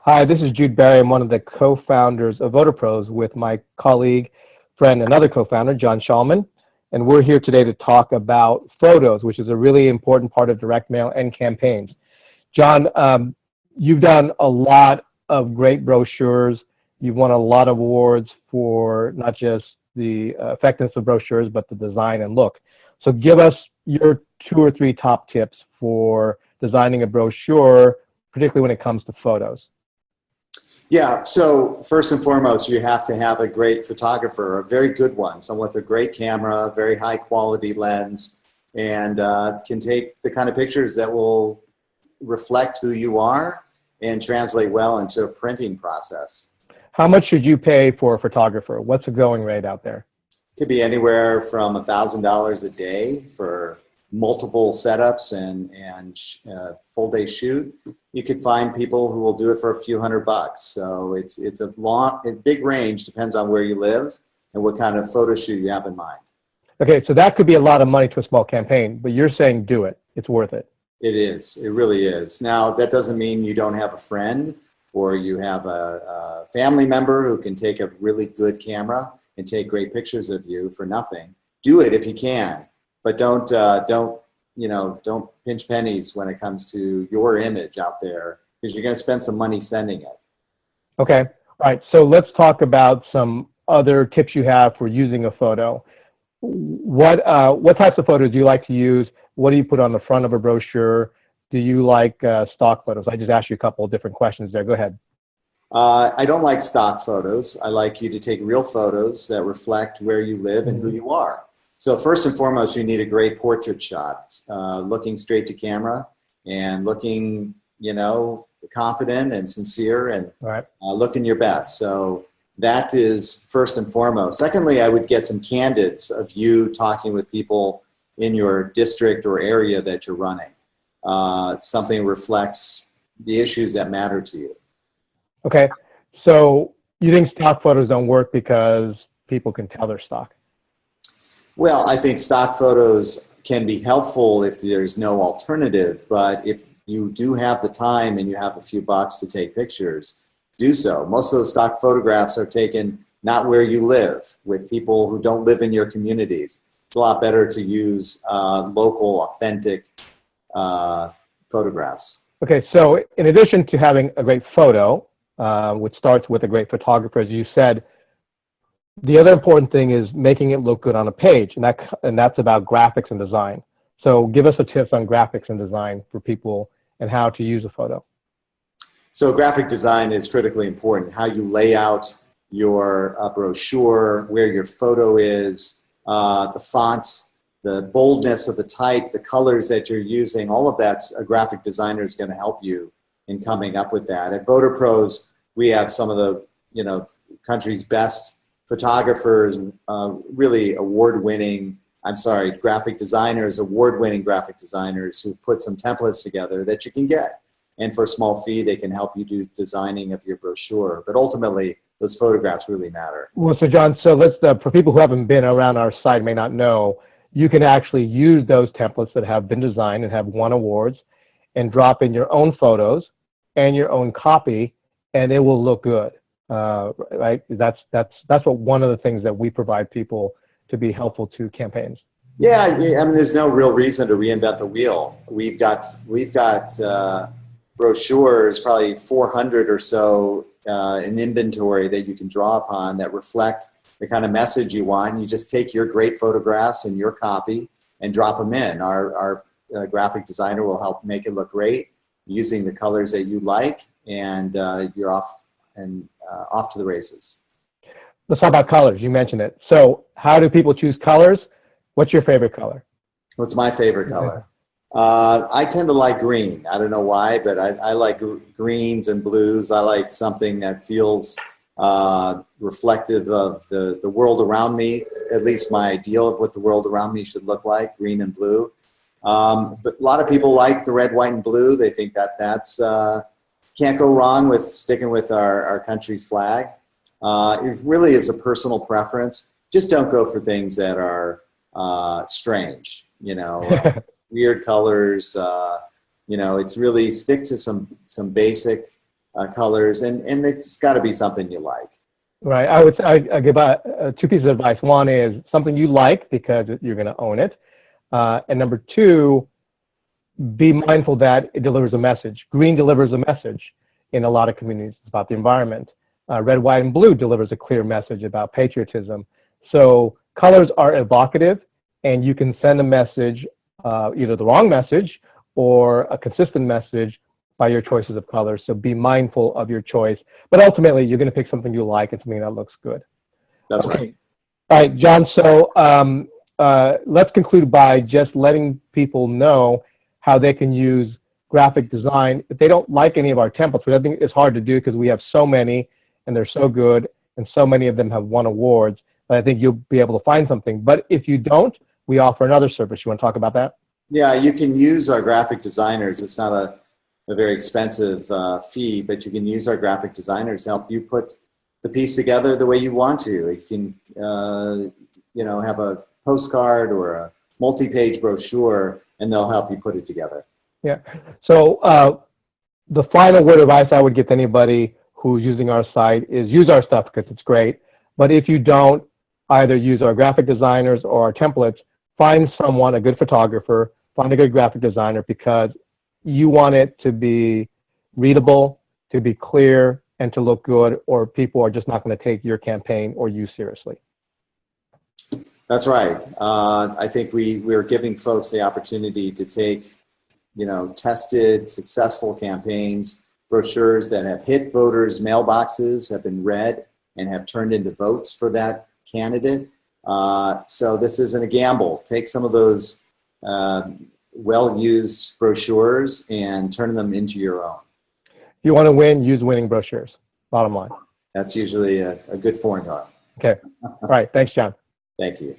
Hi, this is Jude Barry. I'm one of the co-founders of VoterPros with my colleague, friend, and other co-founder, John Shulman. And we're here today to talk about photos, which is a really important part of direct mail and campaigns. John, you've done a lot of great brochures. You've won a lot of awards for not just the effectiveness of brochures, but the design and look. So give us your 2 or 3 top tips for designing a brochure, particularly when it comes to photos. Yeah, so first and foremost, you have to have a great photographer, a very good one, someone with a great camera, very high quality lens, and can take the kind of pictures that will reflect who you are and translate well into a printing process. How much should you pay for a photographer? What's the going rate out there? Could be anywhere from $1,000 a day for multiple setups and full day shoot. You could find people who will do it for a few $100. So it's a big range, depends on where you live and what kind of photo shoot you have in mind. Okay, so that could be a lot of money to a small campaign, but you're saying do it. It's worth it. It is. It really is. Now, that doesn't mean you don't have a friend or you have a family member who can take a really good camera and take great pictures of you for nothing. Do it if you can, but don't pinch pennies when it comes to your image out there, because you're going to spend some money sending it. Okay. All right. So let's talk about some other tips you have for using a photo. What types of photos do you like to use? What do you put on the front of a brochure? Do you like stock photos? I just asked you a couple of different questions there. Go ahead. I don't like stock photos. I like you to take real photos that reflect where you live and who you are. So first and foremost, you need a great portrait shot, looking straight to camera and looking, confident and sincere and right. Looking your best. So that is first and foremost. Secondly, I would get some candids of you talking with people in your district or area that you're running. Something that reflects the issues that matter to you. Okay. So you think stock photos don't work because people can tell they're stock? Well, I think stock photos can be helpful if there's no alternative, but if you do have the time and you have a few bucks to take pictures, do so. Most of those stock photographs are taken not where you live, with people who don't live in your communities. It's a lot better to use local, authentic photographs. Okay, so in addition to having a great photo, which starts with a great photographer, as you said, the other important thing is making it look good on a page, and that's about graphics and design. So give us a tips on graphics and design for people and how to use a photo. So graphic design is critically important. How you lay out your brochure, where your photo is, the fonts, the boldness of the type, the colors that you're using, all of that's a graphic designer is going to help you in coming up with that. At VoterPros, we have some of the country's best photographers, really award-winning graphic designers who've put some templates together that you can get. And for a small fee, they can help you do designing of your brochure. But ultimately, those photographs really matter. Well, so John, for people who haven't been around our site, may not know, you can actually use those templates that have been designed and have won awards and drop in your own photos and your own copy, and it will look good. Right? That's what one of the things that we provide people to be helpful to campaigns. Yeah, I mean, there's no real reason to reinvent the wheel. We've got brochures, probably 400 or so in inventory that you can draw upon that reflect the kind of message you want. You just take your great photographs and your copy and drop them in. Our graphic designer will help make it look great using the colors that you like, and you're off to the races. Let's talk about colors. You mentioned it. So how do people choose colors? What's your favorite color? What's my favorite color? I tend to like green. I don't know why, but I like greens and blues. I like something that feels reflective of the world around me, at least my ideal of what the world around me should look like, green and blue. But a lot of people like the red, white, and blue. They think that's can't go wrong with sticking with our country's flag. It really is a personal preference. Just don't go for things that are strange, weird colors. It's really stick to some basic colors, and it's got to be something you like. Right. I give two pieces of advice. One is something you like because you're going to own it. And number two, be mindful that it delivers a message. Green delivers a message in a lot of communities. It's about the environment. Red, white, and blue delivers a clear message about patriotism. So colors are evocative, and you can send a message, either the wrong message or a consistent message by your choices of colors. So be mindful of your choice. But ultimately, you're going to pick something you like and something that looks good. That's okay. right. All right, John. So let's conclude by just letting people know how they can use graphic design if they don't like any of our templates, which I think is hard to do because we have so many and they're so good and so many of them have won awards. But I think you'll be able to find something. But if you don't, we offer another service. You want to talk about that? Yeah, you can use our graphic designers. It's not a very expensive fee, but you can use our graphic designers to help you put the piece together the way you want to. You can, have a postcard or a multi-page brochure, and they'll help you put it together. Yeah. So the final word of advice I would give to anybody who's using our site is use our stuff because it's great. But if you don't, either use our graphic designers or our templates, find someone, a good photographer, find a good graphic designer, because you want it to be readable, to be clear, and to look good, or people are just not going to take your campaign or you seriously. That's right. I think we're giving folks the opportunity to take, tested, successful campaigns, brochures that have hit voters' mailboxes, have been read, and have turned into votes for that candidate. So this isn't a gamble. Take some of those well-used brochures and turn them into your own. If you want to win, use winning brochures. Bottom line. That's usually a good formula. Okay. All right. Thanks, John. Thank you.